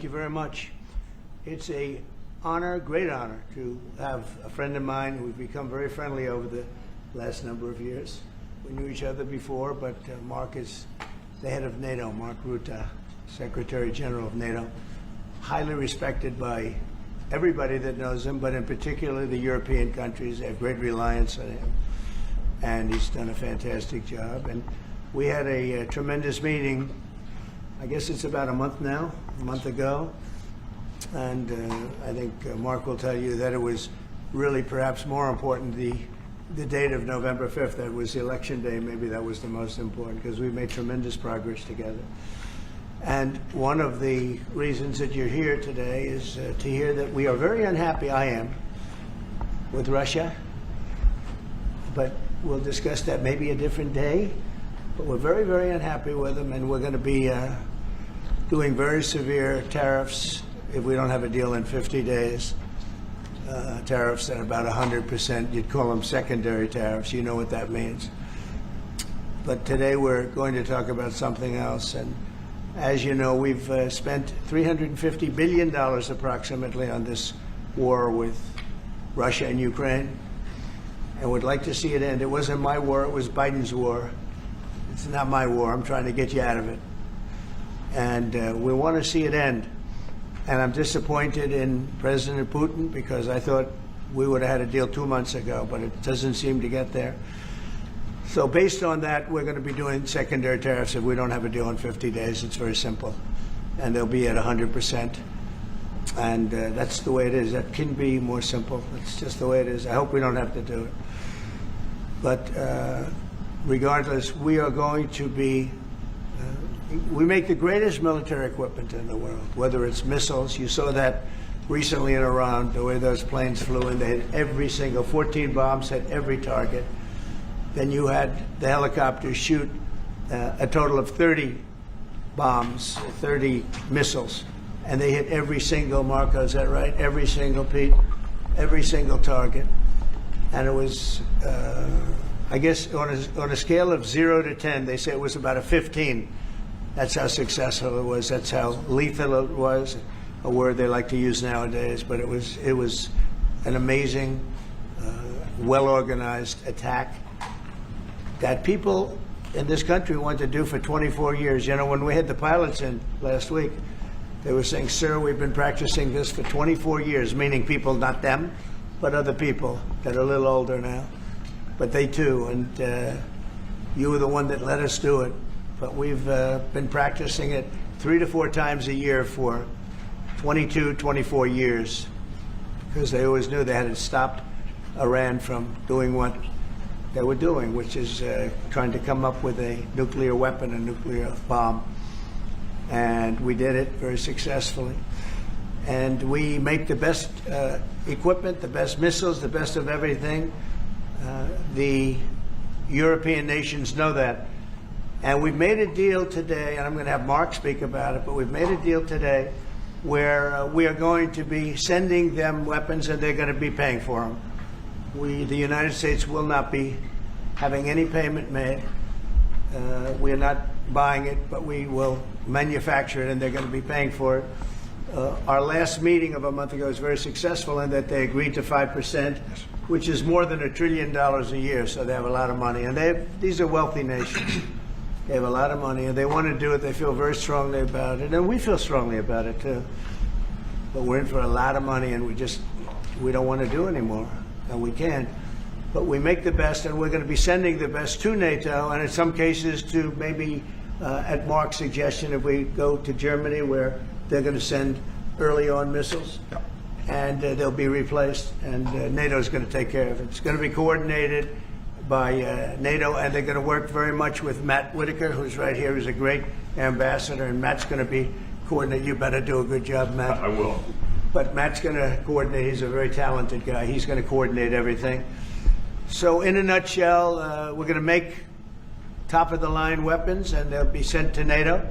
you very much. It's a honor, great honor, to have a friend of mine who we've become very friendly over the last number of years. We knew each other before, but Mark is the head of NATO, Mark Rutte, Secretary General of NATO, highly respected by everybody that knows him, but in particular the European countries. They have great reliance on him, and he's done a fantastic job. And we had a tremendous meeting, I guess it's about a month ago, and I think Mark will tell you that it was really perhaps more important the date of November 5th. That was the election day. Maybe that was the most important, because we made tremendous progress together. And one of the reasons that you're here today is to hear that we are very unhappy, I am, with Russia. But we'll discuss that maybe a different day. But we're very, very unhappy with them, and we're going to be doing very severe tariffs if we don't have a deal in 50 days. Tariffs at about 100%. You'd call them secondary tariffs. You know what that means. But today we're going to talk about something else. And as you know, we've spent $350 billion approximately on this war with Russia and Ukraine. And would like to see it end. It wasn't my war, it was Biden's war. It's not my war. I'm trying to get you out of it. And we want to see it end. And I'm disappointed in President Putin, because I thought we would have had a deal 2 months ago, but it doesn't seem to get there. So based on that, we're going to be doing secondary tariffs if we don't have a deal in 50 days. It's very simple. And they'll be at 100%. And that's the way it is. That can be more simple. It's just the way it is. I hope we don't have to do it. But regardless, we are going to be we make the greatest military equipment in the world, whether it's missiles. You saw that recently in Iran, the way those planes flew in. They had every single, 14 bombs, hit every target. Then you had the helicopters shoot a total of 30 bombs, 30 missiles, and they hit every single, Marco, is that right? Every single, Pete, every single target. And it was, I guess, on a scale of 0 to 10, they say it was about a 15. That's how successful it was. That's how lethal it was, a word they like to use nowadays. But it was an amazing, well-organized attack that people in this country want to do for 24 years. You know, when we had the pilots in last week, they were saying, "Sir, we've been practicing this for 24 years," meaning people, not them, but other people that are a little older now. But they too, and you were the one that let us do it. But we've been practicing it 3 to 4 times a year for 22, 24 years, because they always knew they had to stop Iran from doing what they were doing, which is trying to come up with a nuclear weapon, a nuclear bomb. And we did it very successfully. And we make the best equipment, the best missiles, the best of everything. The European nations know that. And we've made a deal today, and I'm going to have Mark speak about it, but we've made a deal today where we are going to be sending them weapons, and they're going to be paying for them. The United States will not be having any payment made. We are not buying it, but we will manufacture it, and they're going to be paying for it. Our last meeting of a month ago was very successful in that they agreed to 5%, which is more than $1 trillion a year, so they have a lot of money. And these are wealthy nations. They have a lot of money, and they want to do it. They feel very strongly about it, and we feel strongly about it, too. But we're in for a lot of money, and we don't want to do anymore, and we can't. But we make the best, and we're going to be sending the best to NATO, and in some cases to maybe, at Mark's suggestion, if we go to Germany, where they're going to send early on missiles, and they'll be replaced, and NATO is going to take care of it. It's going to be coordinated by NATO, and they're going to work very much with Matt Whitaker, who's right here, who's a great ambassador, and Matt's going to be coordinating. You better do a good job, Matt. I will. But Matt's going to coordinate. He's a very talented guy. He's going to coordinate everything. So in a nutshell, we're going to make top-of-the-line weapons, and they'll be sent to NATO.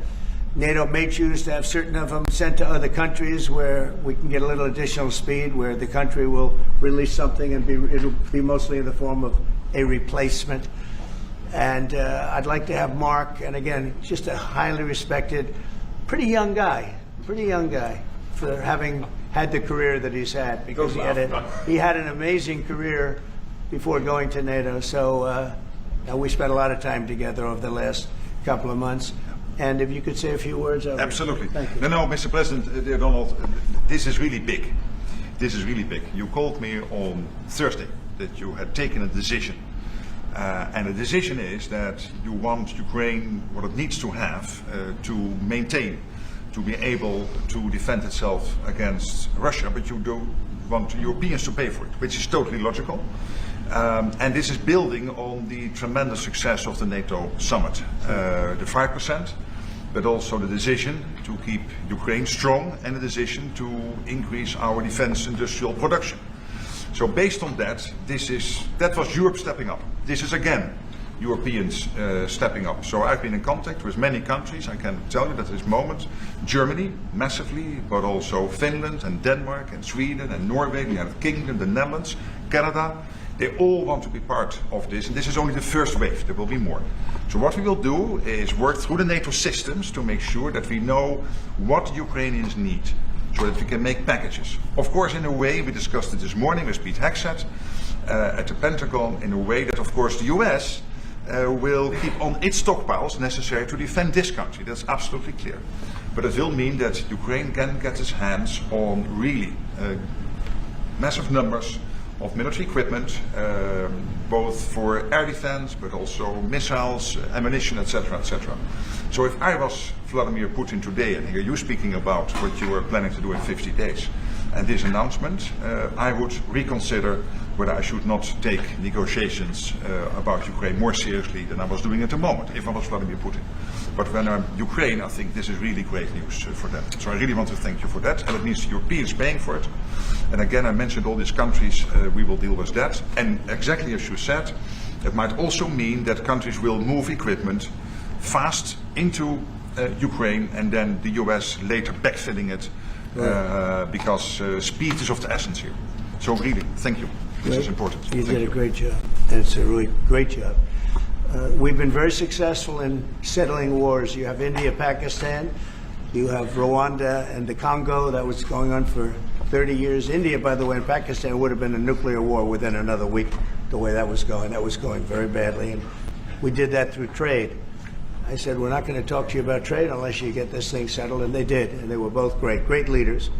NATO may choose to have certain of them sent to other countries where we can get a little additional speed, where the country will release something and it'll be mostly in the form of a replacement. And I'd like to have Mark, and again, just a highly respected, pretty young guy, pretty young guy for having had the career that he's had, because he had an amazing career before going to NATO. So we spent a lot of time together over the last couple of months. And if you could say a few words. Absolutely. Thank you. No, Mr. President, dear Donald, this is really big. This is really big. You called me on Thursday that you had taken a decision. And the decision is that you want Ukraine, what it needs to have to maintain, to be able to defend itself against Russia, but you don't want Europeans to pay for it, which is totally logical. And this is building on the tremendous success of the NATO summit, the 5%, but also the decision to keep Ukraine strong and the decision to increase our defense industrial production. So based on that, that was Europe stepping up. This is again Europeans stepping up. So I've been in contact with many countries. I can tell you that at this moment, Germany massively, but also Finland and Denmark and Sweden and Norway, the United Kingdom, the Netherlands, Canada. They all want to be part of this, and this is only the first wave. There will be more. So what we will do is work through the NATO systems to make sure that we know what the Ukrainians need, so that we can make packages. Of course, in a way, we discussed it this morning with Pete Hegseth at the Pentagon, in a way that, of course, the US will keep on its stockpiles necessary to defend this country. That's absolutely clear. But it will mean that Ukraine can get its hands on really massive numbers of military equipment, both for air defense, but also missiles, ammunition, etc., etc. So if I was Vladimir Putin today and hear you speaking about what you were planning to do in 50 days, and this announcement, I would reconsider whether I should not take negotiations about Ukraine more seriously than I was doing at the moment, if I was Vladimir Putin. But when I'm Ukraine, I think this is really great news for them. So I really want to thank you for that, and it means the Europeans paying for it. And again, I mentioned all these countries, we will deal with that. And exactly as you said, it might also mean that countries will move equipment fast into Ukraine, and then the US later backfilling it, because speed is of the essence here. So really, thank you. This is important. You did a great job. It's a really great job. We've been very successful in settling wars. You have India, Pakistan, you have Rwanda and the Congo. That was going on for 30 years. India, by the way, and Pakistan would have been a nuclear war within another week, the way that was going. That was going very badly. And we did that through trade. I said, we're not going to talk to you about trade unless you get this thing settled. And they did. And they were both great leaders.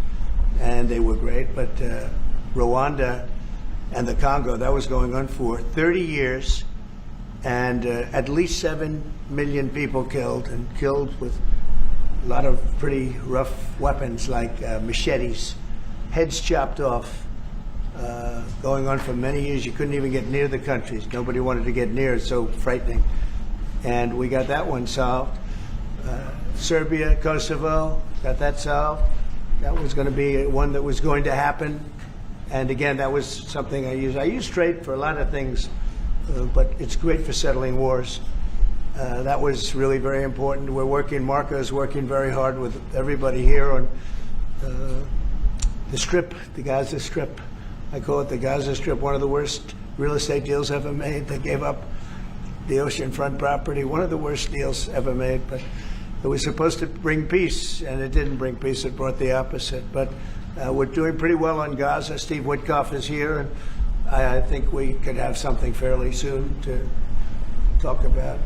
And they were great. But Rwanda and the Congo, that was going on for 30 years. And at least 7 million people killed, and killed with a lot of pretty rough weapons like machetes, heads chopped off, going on for many years. You couldn't even get near the countries. Nobody wanted to get near. It's so frightening. And we got that one solved. Serbia, Kosovo, got that solved. That was going to be one that was going to happen. And again, that was something I use. I use trade for a lot of things, but it's great for settling wars. That was really very important. We're working, Marco's working very hard with everybody here on the Strip, the Gaza Strip. I call it the Gaza Strip, one of the worst real estate deals ever made. They gave up the oceanfront property, one of the worst deals ever made. But it was supposed to bring peace, and it didn't bring peace. It brought the opposite. But we're doing pretty well on Gaza. Steve Witkoff is here, and I think we could have something fairly soon to talk about.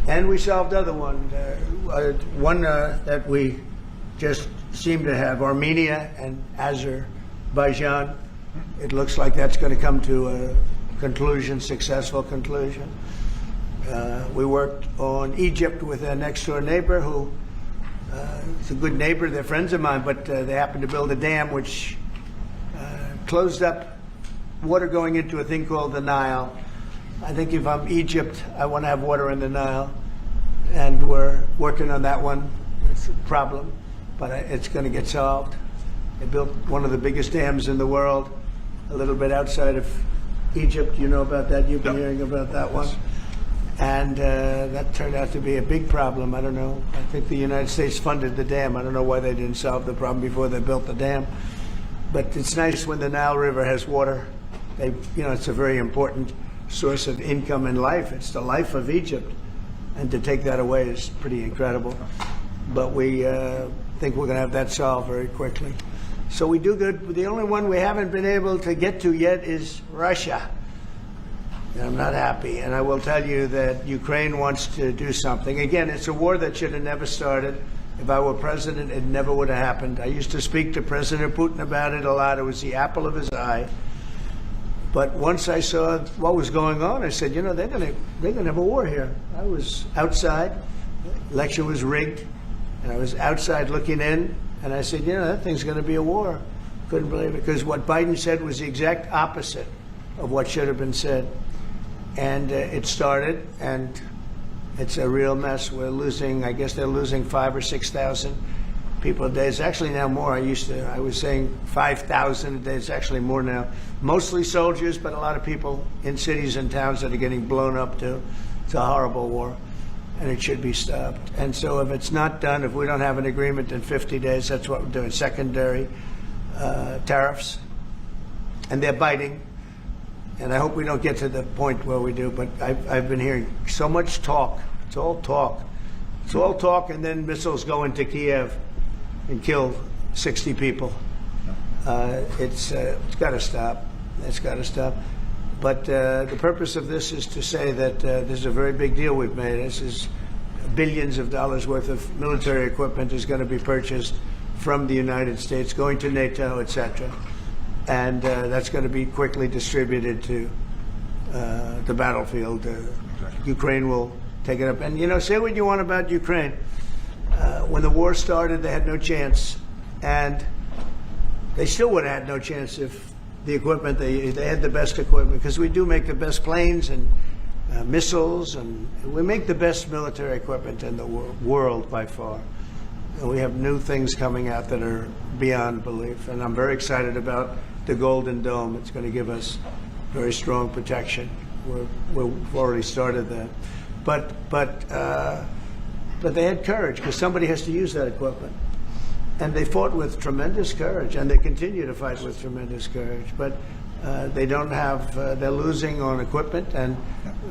And we solved other one that we just seem to have, Armenia and Azerbaijan. It looks like that's going to come to a conclusion, successful conclusion. We worked on Egypt with a next door neighbor who is a good neighbor. They're friends of mine, but they happened to build a dam which closed up water going into a thing called the Nile. I think if I'm Egypt, I want to have water in the Nile, and we're working on that one. It's a problem, but it's going to get solved. They built one of the biggest dams in the world, a little bit outside of Egypt. You know about that? You've been hearing about that one. And that turned out to be a big problem. I don't know. I think the United States funded the dam. I don't know why they didn't solve the problem before they built the dam. But it's nice when the Nile River has water. It's a very important source of income and life. It's the life of Egypt. And to take that away is pretty incredible. But think we're going to have that solved very quickly. So we do good. The only one we haven't been able to get to yet is Russia. And I'm not happy. And I will tell you that Ukraine wants to do something. Again, it's a war that should have never started. If I were president, it never would have happened. I used to speak to President Putin about it a lot. It was the apple of his eye. But once I saw what was going on, I said, you know, they're gonna have a war here. I was outside. The election was rigged. And I was outside looking in. And I said, you know, that thing's going to be a war. Couldn't believe it. Because what Biden said was the exact opposite of what should have been said. And it started, and it's a real mess. We're losing, I guess they're losing 5,000 or 6,000 people a day. It's actually now more. I was saying 5,000 a day. It's actually more now. Mostly soldiers, but a lot of people in cities and towns that are getting blown up too. It's a horrible war, and it should be stopped. And so if it's not done, if we don't have an agreement in 50 days, that's what we're doing. Secondary tariffs, and they're biting. And I hope we don't get to the point where we do, but I've been hearing so much talk. It's all talk. It's all talk, and then missiles go into Kiev and kill 60 people. It's got to stop. It's got to stop. But the purpose of this is to say that this is a very big deal we've made. This is billions of dollars worth of military equipment is going to be purchased from the United States, going to NATO, etc. And that's going to be quickly distributed to the battlefield. Ukraine will take it up. And, you know, say what you want about Ukraine. When the war started, they had no chance. And they still would have had no chance if the equipment, they had the best equipment. Because we do make the best planes and missiles. And we make the best military equipment in the world by far. And we have new things coming out that are beyond belief. And I'm very excited about the Golden Dome. It's going to give us very strong protection. We've already started that. But they had courage, because somebody has to use that equipment. And they fought with tremendous courage, and they continue to fight with tremendous courage. But they don't have, they're losing on equipment, and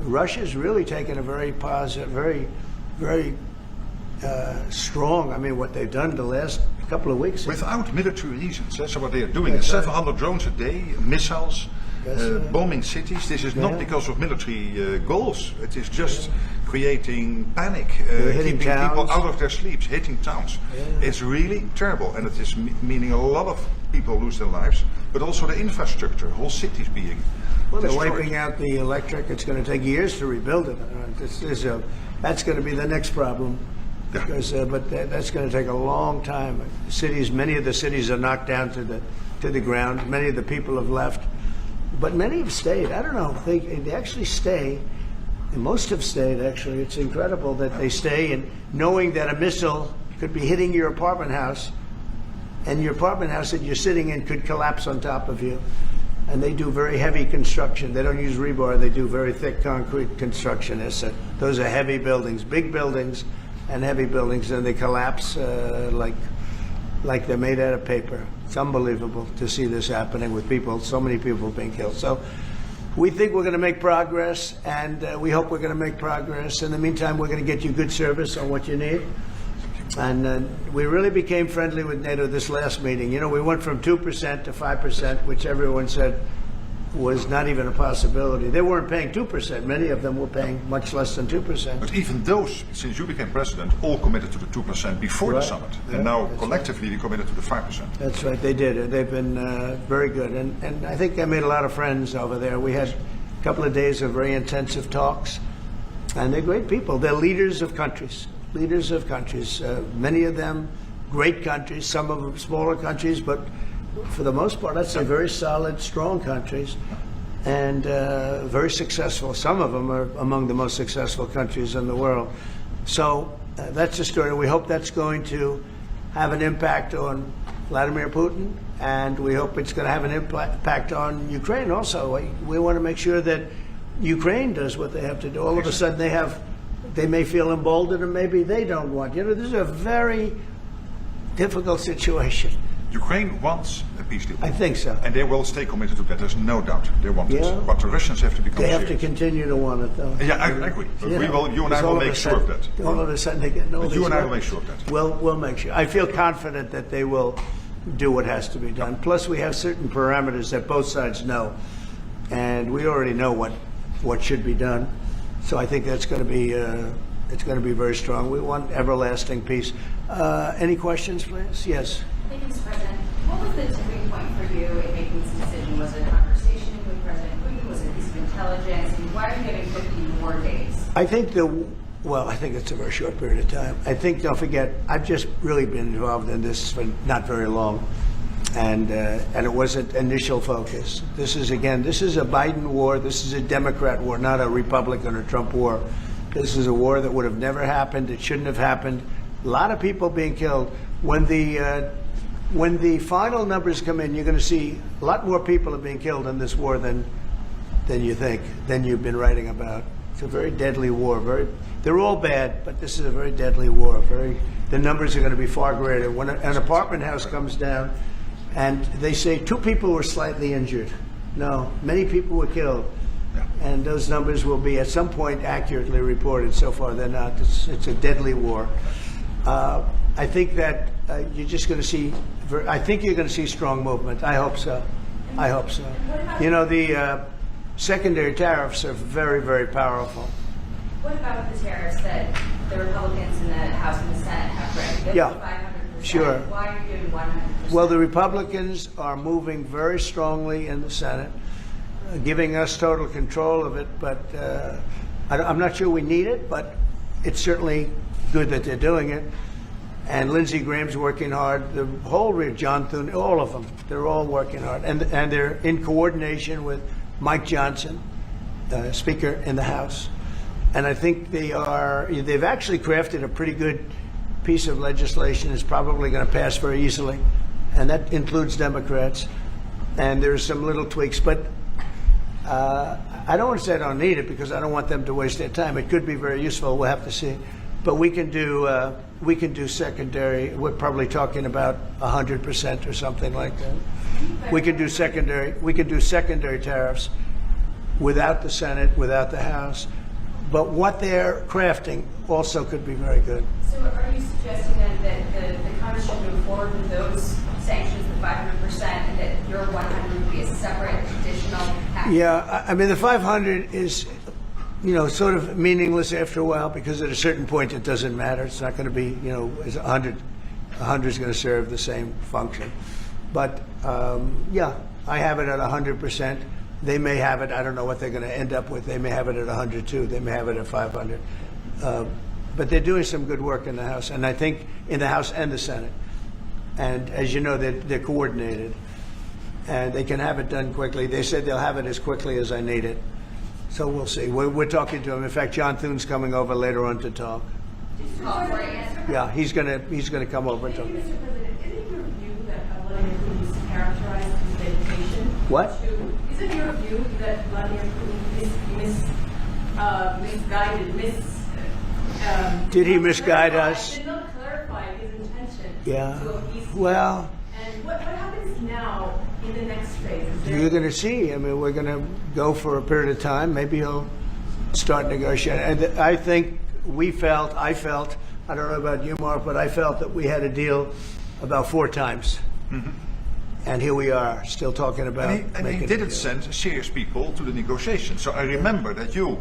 Russia's really taken a very positive, very strong, I mean, what they've done the last couple of weeks. Without military reasons. That's what they are doing. 700 drones a day, missiles, bombing cities. This is not because of military goals. It is just creating panic, keeping people out of their sleeps, hitting towns. It's really terrible, and it is meaning a lot of people lose their lives, but also the infrastructure, whole cities being destroyed. They're wiping out the electric. It's going to take years to rebuild it. That's going to be the next problem. Because, but that's going to take a long time. Many of the cities are knocked down to the ground. Many of the people have left, but many have stayed. I don't know. They actually stay. And most have stayed. Actually, it's incredible that they stay, and knowing that a missile could be hitting your apartment house, and your apartment house that you're sitting in could collapse on top of you. And they do very heavy construction. They don't use rebar. They do very thick concrete construction. Those are heavy buildings, big buildings. And heavy buildings, and they collapse like they're made out of paper. It's unbelievable to see this happening with people, so many people being killed. So we think we're going to make progress, and we hope we're going to make progress. In the meantime, we're going to get you good service on what you need. And we really became friendly with NATO this last meeting. You know, we went from 2% to 5%, which everyone said was not even a possibility. They weren't paying 2%. Many of them were paying much less than 2%. But even those, since you became president, all committed to the 2% before the summit. And now collectively we committed to the 5%. That's right, they did. They've been very good. And I think I made a lot of friends over there. We had a couple of days of very intensive talks. And they're great people. They're leaders of countries. Leaders of countries. Many of them great countries, some of them smaller countries, but for the most part, I'd say very solid, strong countries, and very successful. Some of them are among the most successful countries in the world. So that's the story. We hope that's going to have an impact on Vladimir Putin, and we hope it's going to have an impact on Ukraine also. We want to make sure that Ukraine does what they have to do. All of a sudden they may feel emboldened, or maybe they don't want. You know, this is a very difficult situation. Ukraine wants a peace deal. I think so. And they will stay committed to that. There's no doubt they want Yeah. it. But the Russians have to become They have to serious. continue to want it, though. Yeah, I agree. But you and I Because will all of make a sure of sudden- that. All of a sudden they get no. But you and I will make sure of that. We'll make sure. I feel confident that they will do what has to be done. Plus, we have certain parameters that both sides know, and we already know what should be done. So I think that's going to be it's going to be very strong. We want everlasting peace. Any questions, please? Yes. Thank you, Mr. President. What was the tipping point for you in making this decision? Was it a conversation with President Putin? Was it a piece of intelligence? And why are you giving 50 more days? I think I think it's a very short period of time. I think, don't forget, I've just really been involved in this for not very long, and it wasn't initial focus. This is a Biden war. This is a Democrat war, not a Republican or Trump war. This is a war that would have never happened. It shouldn't have happened. A lot of people being killed. When the final numbers come in, you're going to see a lot more people are being killed in this war than you think, than you've been writing about. It's a very deadly war. They're all bad, but this is a very deadly war. The numbers are going to be far greater. When an apartment house comes down, and they say 2 people were slightly injured. No, many people were killed. And those numbers will be at some point accurately reported. So far, they're not. It's a deadly war. I think that you're just going to see. I think you're going to see strong movement. I hope so. I hope so. You know, the secondary tariffs are very, very powerful. What about the tariffs that the Republicans in the House and the Senate have read? Yeah, 500%. sure. Why are you doing 100%? Well, the Republicans are moving very strongly in the Senate, giving us total control of it. But I'm not sure we need it, but it's certainly good that they're doing it. And Lindsey Graham's working hard. The whole John Thune, all of them, they're all working hard, and they're in coordination with Mike Johnson, Speaker in the House. And I think they've actually crafted a pretty good piece of legislation. It's probably going to pass very easily, and that includes Democrats. And there's some little tweaks, but I don't want to say I don't need it because I don't want them to waste their time. It could be very useful. We'll have to see. But we can do secondary. We're probably talking about 100% or something like that. We can do secondary tariffs without the Senate, without the House. But what they're crafting also could be very good. So are you suggesting then that the Congress should move forward with those sanctions, the 500%, and that your 100 would be a separate additional action? Yeah, I mean, the 500 is, sort of meaningless after a while because at a certain point it doesn't matter. It's not going to be, as 100. 100 is going to serve the same function. But, I have it at 100%. They may have it. I don't know what they're going to end up with. They may have it at 100 too. They may have it at 500. But they're doing some good work in the House, and I think in the House and the Senate. And as you know, they're coordinated, and they can have it done quickly. They said they'll have it as quickly as I need it. So we'll see. We're talking to him. In fact, John Thune's coming over later on to talk. Yeah, he's gonna come over and talk. Thank you, Mr. President. Isn't your view that Vladimir Putin is characterized as dedication? What? Isn't your view that Vladimir Putin Did he misguide us? Did not clarify his intention Yeah. to a peace deal? Well, And what happens now in the next phase? you're going to see. I mean, we're going to go for a period of time. Maybe he'll start negotiating. And I think I felt, I don't know about you, Mark, but I felt that we had a deal about 4 times. Mm-hmm. And here we are, still talking about And he didn't send serious people to the negotiations. So I remember that you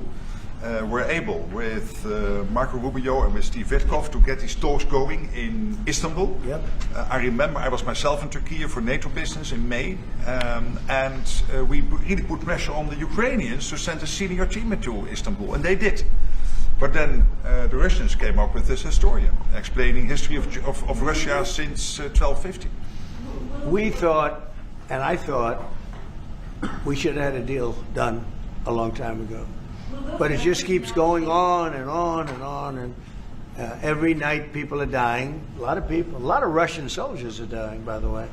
were able, with Marco Rubio and with Steve Witkoff, to get these talks going in Istanbul. Yep. I remember I was myself in Turkey for NATO business in May, and we really put pressure on the Ukrainians to send a senior team to Istanbul, and they did. But then the Russians came up with this historian explaining history of Russia since 1250. We thought, and I thought, we should have had a deal done a long time ago. But it just keeps going on and on and on, and every night people are dying. A lot of people, a lot of Russian soldiers are dying, by the way,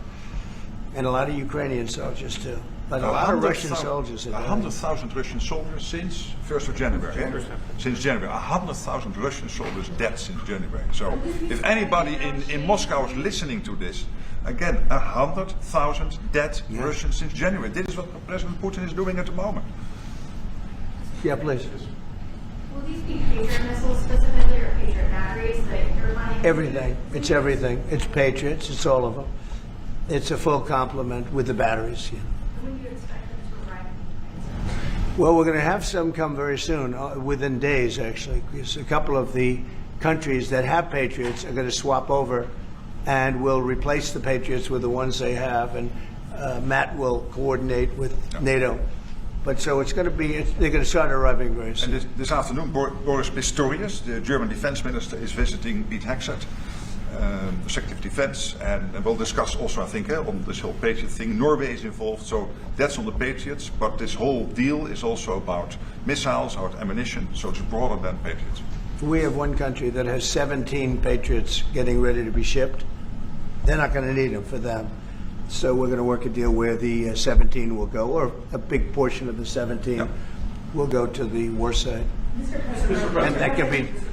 and a lot of Ukrainian soldiers too. But a lot of Russian soldiers are dying. 100,000 Russian soldiers since 1st of January. eh? Since January. 100,000 Russian soldiers dead since January. So if anybody in Moscow is listening to this, again, 100,000 dead Russians since January. This is what President Putin is doing at the moment. Yeah, please. Will these be Patriot missiles specifically or Patriot batteries that you're planning? Everything. It's everything. It's Patriots. It's all of them. It's a full complement with the batteries. Yeah. When do you expect them to arrive? Well, we're going to have some come very soon, within days, actually, because a couple of the countries that have Patriots are going to swap over and will replace the Patriots with the ones they have, and Matt will coordinate with NATO. But so it's going to be, they're going to start arriving very And soon. this afternoon, Boris Pistorius, the German defense minister, is visiting Pete Hegseth, the Secretary of Defense, and we'll discuss also, I think, on this whole Patriot thing. Norway is involved, so that's on the Patriots, but this whole deal is also about missiles, about ammunition, so it's broader than Patriots. We have one country that has 17 Patriots getting ready to be shipped. They're not going to need them for them. So we're going to work a deal where the 17 will go, or a big portion of the 17 will go to the war side. Mr. President. And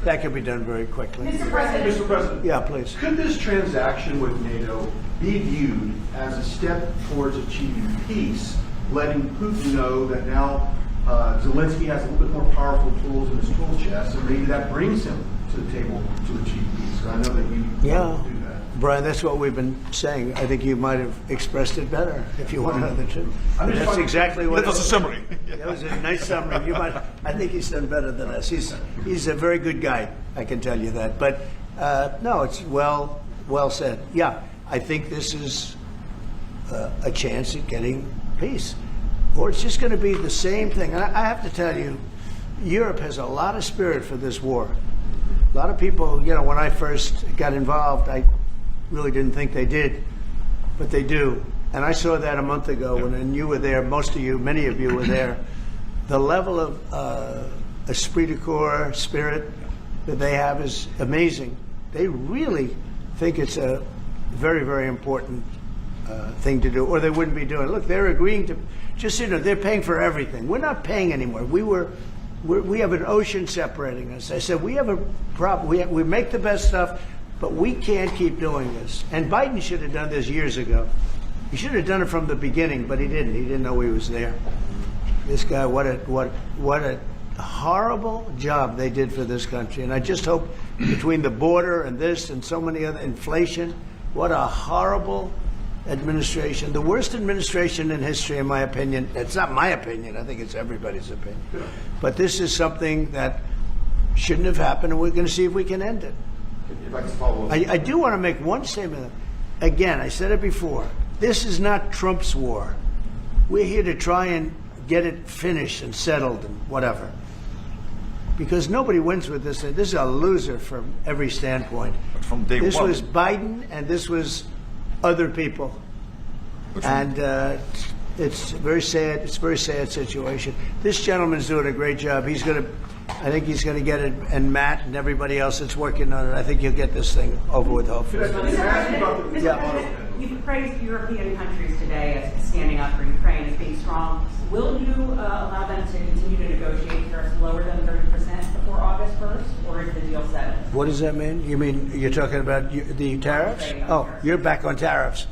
that can be done very quickly. Mr. President. Mr. President. Yeah, please. Could this transaction with NATO be viewed as a step towards achieving peace, letting Putin know that now Zelensky has a little bit more powerful tools in his tool chest, and maybe that brings him to the table to achieve peace? So I know that you want to do that. Brian, that's what we've been saying. I think you might have expressed it better if you want to know the truth. I'm just That's trying- exactly what That was a summary. That was a nice summary. I think he's done better than us. He's a very good guy, I can tell you that. But no, it's well said. Yeah, I think this is a chance at getting peace. Or it's just going to be the same thing. And I have to tell you, Europe has a lot of spirit for this war. A lot of people, when I first got involved, I really didn't think they did, but they do. And I saw that a month ago when you were there, many of you were there. The level of esprit de corps, spirit that they have is amazing. They really think it's a very, very important thing to do, or they wouldn't be doing it. Look, they're agreeing to, just they're paying for everything. We're not paying anymore. We have an ocean separating us. I said, we have a problem. We make the best stuff, but we can't keep doing this. And Biden should have done this years ago. He should have done it from the beginning, but he didn't. He didn't know he was there. This guy, what a horrible job they did for this country. And I just hope between the border and this and so many other, inflation, what a horrible administration. The worst administration in history, in my opinion. It's not my opinion. I think it's everybody's opinion. But this is something that shouldn't have happened, and we're going to see if we can end it. If I could follow up. I do want to make one statement. Again, I said it before. This is not Trump's war. We're here to try and get it finished and settled and whatever. Because nobody wins with this. This is a loser from every standpoint. But from day This one. was Biden and this was other people. And it's very sad. It's a very sad situation. This gentleman's doing a great job. I think he's going to get it, and Matt and everybody else that's working on it. I think he'll get this thing over with, hopefully. Mr. President, you've praised European countries today as standing up for Ukraine as being strong. Will you allow them to continue to negotiate tariffs lower than 30% before August 1st, or is the deal settled? What does that mean? You mean you're talking about the tariffs? Oh, you're back on tariffs.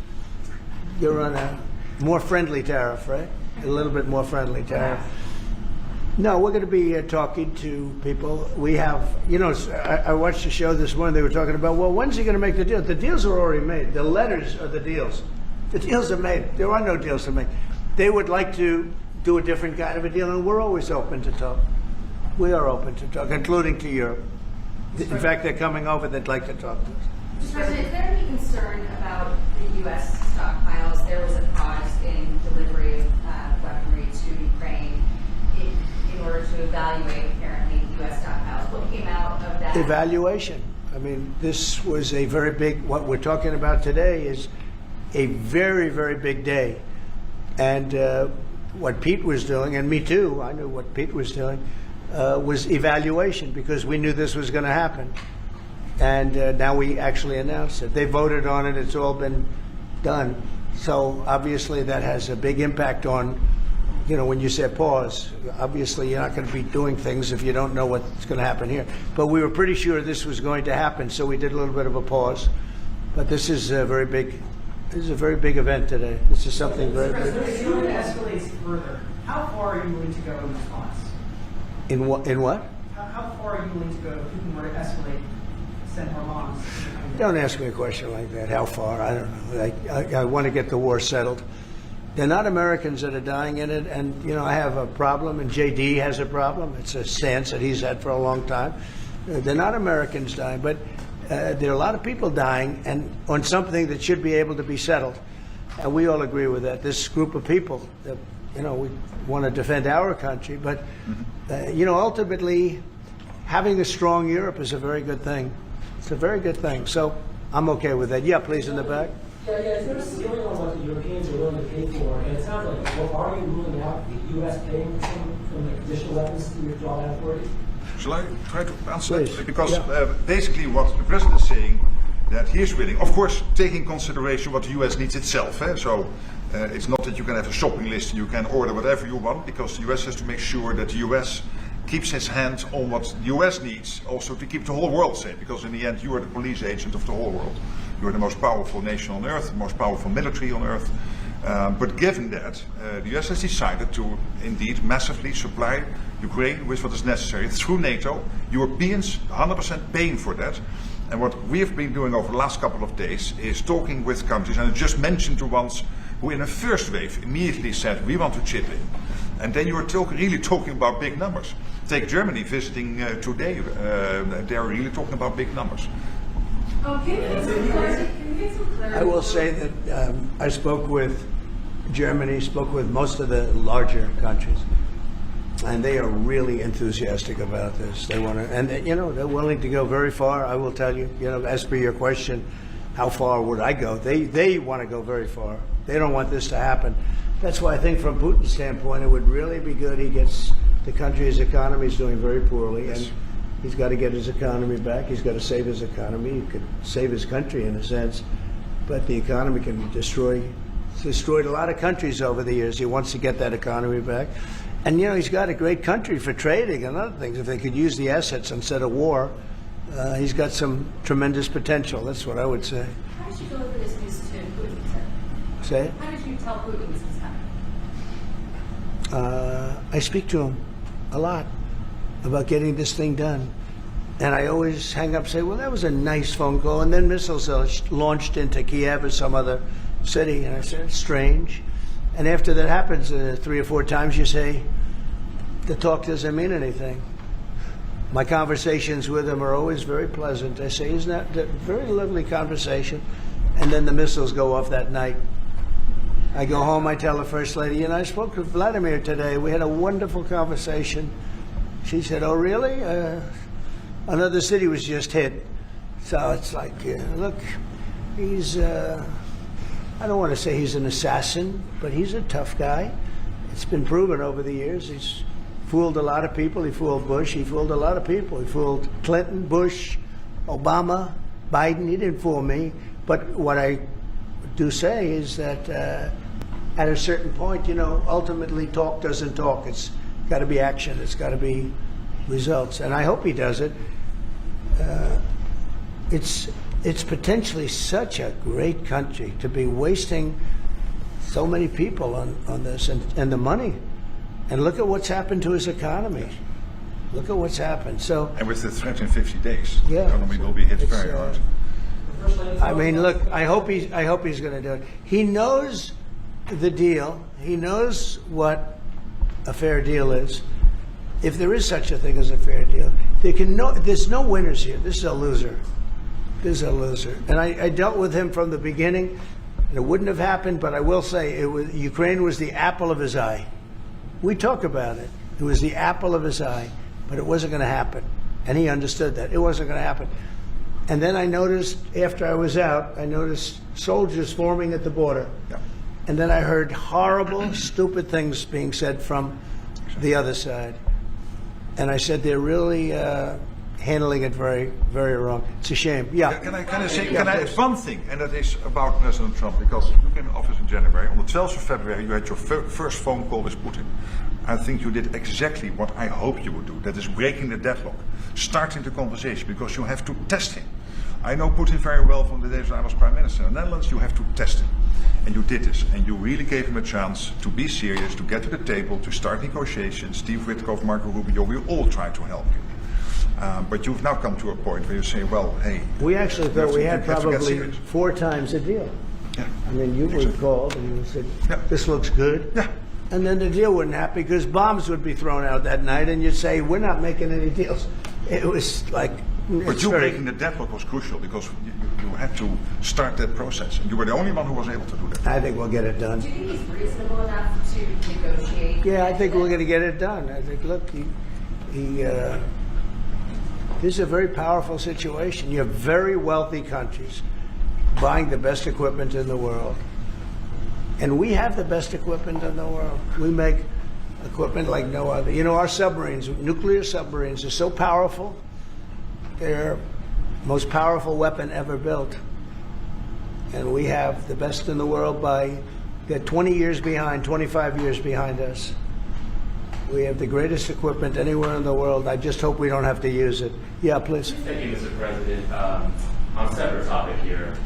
You're on a more friendly tariff, right? A little bit more friendly tariff. No, we're going to be talking to people. We have, I watched the show this morning. They were talking about, well, when's he going to make the deal? The deals are already made. The letters are the deals. The deals are made. There are no deals to make. They would like to do a different kind of a deal, and we're always open to talk. We are open to talk, including to Europe. In fact, they're coming over. They'd like to talk to us. Mr. President, is there any concern about the U.S. stockpiles? There was a pause in delivery of weaponry to Ukraine in order to evaluate, apparently, U.S. stockpiles. What came out of that? Evaluation. I mean, this was a very big, what we're talking about today is a very, very big day. And what Pete was doing, and me too, I knew what Pete was doing, was evaluation, because we knew this was going to happen. And now we actually announced it. They voted on it. It's all been done. So obviously that has a big impact on, when you say pause, obviously you're not going to be doing things if you don't know what's going to happen here. But we were pretty sure this was going to happen, so we did a little bit of a pause. But this is a very big event today. This is something very big. If it escalates further, how far are you willing to go in response? In what? How far are you willing to go if Putin were to escalate, send more bombs? Don't ask me a question like that. How far? I don't know. I want to get the war settled. They're not Americans that are dying in it, and I have a problem, and JD has a problem. It's a stance that he's had for a long time. They're not Americans dying, but there are a lot of people dying, and on something that should be able to be settled, and we all agree with that. This group of people, we want to defend our country, but ultimately, having a strong Europe is a very good thing. It's a very good thing. So I'm okay with that. Yeah, please, in the back. Yeah, is there a ceiling on what the Europeans are willing to pay for? And it sounds like, are you ruling out the U.S. paying from the additional weapons to your drawdown authority? Shall I try to answer Please. that? Because Yeah. basically what the president is saying, that he is willing, of course, taking consideration what the US needs itself. So it's not that you can have a shopping list and you can order whatever you want, because the US has to make sure that the US keeps its hands on what the US needs, also to keep the whole world safe, because in the end you are the police agent of the whole world. You are the most powerful nation on earth, the most powerful military on earth. But given that, the US has decided to indeed massively supply Ukraine with what is necessary through NATO. Europeans 100% paying for that. And what we have been doing over the last couple of days is talking with countries, and I just mentioned the ones who in the first wave immediately said, we want to chip in. And then you are really talking about big numbers. Take Germany visiting today. They are really talking about big numbers. Can you get some clarity? I will say that I spoke with Germany, spoke with most of the larger countries, and they are really enthusiastic about this. They want to, and they're willing to go very far. I will tell you, as per your question, how far would I go? They want to go very far. They don't want this to happen. That's why I think from Putin's standpoint, it would really be good. He gets the country, his economy is doing very poorly, and he's got to get his economy back. He's got to save his economy. He could save his country in a sense, but the economy can be destroyed. He's destroyed a lot of countries over the years. He wants to get that economy back. And, he's got a great country for trading and other things. If they could use the assets instead of war, he's got some tremendous potential. That's what I would say. How did you deliver this news to Putin, sir? Say it? How did you tell Putin this was happening? I speak to him a lot about getting this thing done. And I always hang up and say, well, that was a nice phone call. And then missiles are launched into Kiev or some other city. And I said, it's strange. And after that happens 3 or 4 times, you say, the talk doesn't mean anything. My conversations with him are always very pleasant. I say, isn't that a very lovely conversation? And then the missiles go off that night. I go home, I tell the First Lady, I spoke to Vladimir today. We had a wonderful conversation. She said, oh, really? Another city was just hit. So it's like, look, he's, I don't want to say he's an assassin, but he's a tough guy. It's been proven over the years. He's fooled a lot of people. He fooled Bush. He fooled a lot of people. He fooled Clinton, Bush, Obama, Biden. He didn't fool me. But what I do say is that at a certain point, ultimately talk doesn't talk. It's got to be action. It's got to be results. And I hope he does it. It's potentially such a great country to be wasting so many people on this and the money. And look at what's happened to his economy. Look at what's happened. So, And with the threat in 50 days, Yeah. the economy will be hit It's, very hard. I mean, look, I hope he's going to do it. He knows the deal. He knows what a fair deal is. If there is such a thing as a fair deal, there's no winners here. This is a loser. This is a loser. And I dealt with him from the beginning. And it wouldn't have happened, but I will say Ukraine was the apple of his eye. We talk about it. It was the apple of his eye, but it wasn't going to happen. And he understood that. It wasn't going to happen. And then I noticed, after I was out, I noticed soldiers forming at the border. Yeah. And then I heard horrible, stupid things being said from the other side. And I said, they're really handling it very, very wrong. It's a shame. Yeah. Can I say please. one thing, and that is about President Trump, because you came in office in January. On the 12th of February, you had your first phone call with Putin. I think you did exactly what I hope you would do. That is breaking the deadlock, starting the conversation, because you have to test him. I know Putin very well from the days when I was Prime Minister in the Netherlands. You have to test him. And you did this, and you really gave him a chance to be serious, to get to the table, to start negotiations. Steve Witkoff, Marco Rubio, we all tried to help you. But you've now come to a point where you say, well, hey... We actually thought we had have to get probably serious. 4 times a deal. Yeah. I mean, you would call and you said, Yeah. this looks good. Yeah. And then the deal wouldn't happen because bombs would be thrown out that night and you'd say, we're not making any deals. It was like... But you breaking the deadlock was crucial because you had to start that process. And you were the only one who was able to do that. I think we'll get it done. Do you think he's reasonable enough to negotiate? Yeah, I think we're going to get it done. I think, look, this is a very powerful situation. You have very wealthy countries buying the best equipment in the world. And we have the best equipment in the world. We make equipment like no other. You know, our submarines, nuclear submarines, are so powerful. They're the most powerful weapon ever built. And we have the best in the world they're 20 years behind, 25 years behind us. We have the greatest equipment anywhere in the world. I just hope we don't have to use it. Yeah, please. Thank you, Mr. President. On a separate topic here,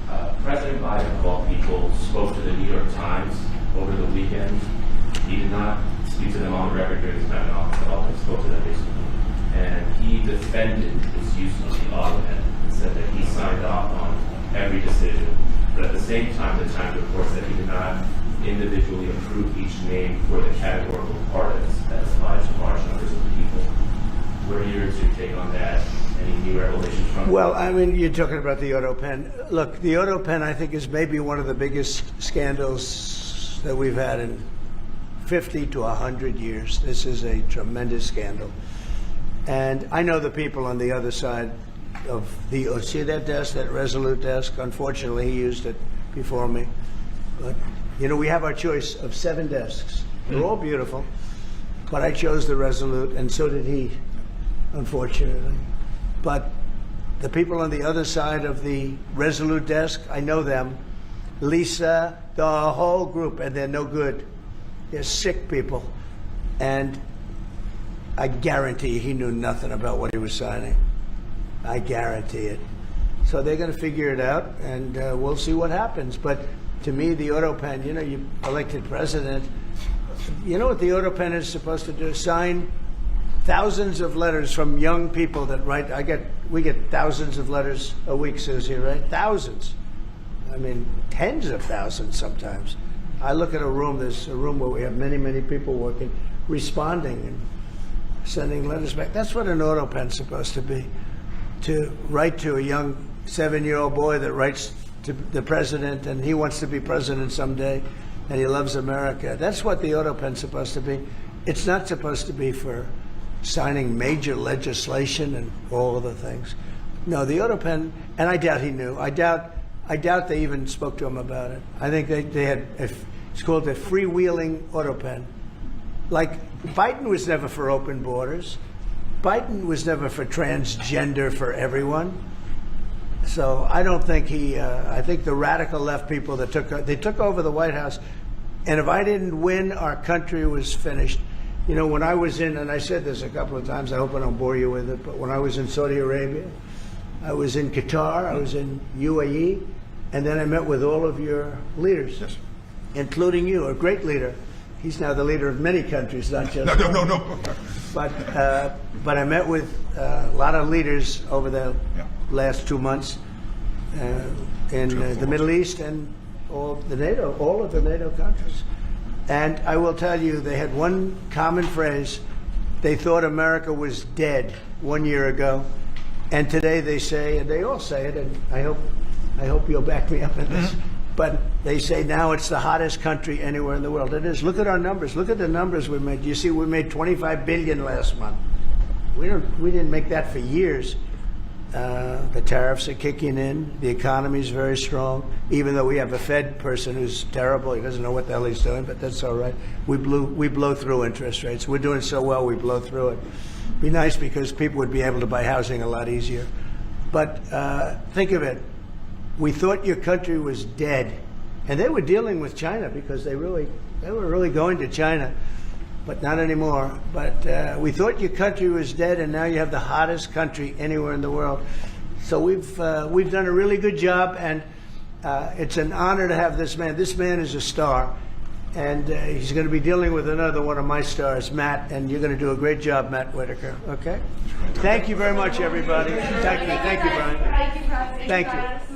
President Biden, of all people, spoke to the New York Times over the weekend. He did not speak to them on the record during his time in office at all. He spoke to them recently. And he defended his use of the OTAN and said that he signed off on every decision. But at the same time, the Times reports that he did not individually approve each name for the categorical pardons that applies to large numbers of people. What are your take on that? Any new revelations from? Well, I mean, you're talking about the AutoPen. Look, the AutoPen, I think, is maybe one of the biggest scandals that we've had in 50 to 100 years. This is a tremendous scandal. And I know the people on the other side of the, see that desk, that Resolute desk? Unfortunately, he used it before me. But, you know, we have our choice of 7 desks. They're all beautiful. But I chose the Resolute, and so did he, unfortunately. But the people on the other side of the Resolute desk, I know them. Lisa, the whole group, and they're no good. They're sick people. And I guarantee he knew nothing about what he was signing. I guarantee it. So they're going to figure it out, and we'll see what happens. But to me, the AutoPen, you know, you elected president. You know what the AutoPen is supposed to do? Sign thousands of letters from young people that write. We get thousands of letters a week, Susie, right? Thousands. I mean, tens of thousands sometimes. I look at a room, there's a room where we have many, many people working, responding and sending letters back. That's what an AutoPen's supposed to be. To write to a young 7-year-old boy that writes to the president and he wants to be president someday and he loves America. That's what the AutoPen's supposed to be. It's not supposed to be for signing major legislation and all of the things. No, the AutoPen, and I doubt he knew. I doubt they even spoke to him about it. I think they had, it's called a freewheeling AutoPen. Like, Biden was never for open borders. Biden was never for transgender for everyone. So I don't think I think the radical left people that took over the White House, and if I didn't win, our country was finished. You know, when I was in, and I said this a couple of times, I hope I don't bore you with it, but when I was in Saudi Arabia, I was in Qatar, I was in UAE, and then I met with all of your leaders, Yes. including you, a great leader. He's now the leader of many countries, not just No. But I met with a lot of leaders over the last 2 months in the Middle East and all of the NATO countries. And I will tell you, they had one common phrase. They thought America was dead 1 year ago, and today they say, and they all say it, and I hope you'll back me up in this. But they say now it's the hottest country anywhere in the world. It is. Look at our numbers. Look at the numbers we made. You see, we made $25 billion last month. We didn't make that for years. The tariffs are kicking in. The economy is very strong. Even though we have a Fed person who's terrible, he doesn't know what the hell he's doing, but that's all right. We blow through interest rates. We're doing so well, we blow through it. Be nice because people would be able to buy housing a lot easier. But think of it. We thought your country was dead. And they were dealing with China because they were really going to China, but not anymore. But we thought your country was dead, and now you have the hottest country anywhere in the world. So we've done a really good job, and it's an honor to have this man. This man is a star, and he's going to be dealing with another one of my stars, Matt, and you're going to do a great job, Matt Whitaker. Okay? Thank you very much, everybody. Thank you, Brian. Thank you, President. Thank you.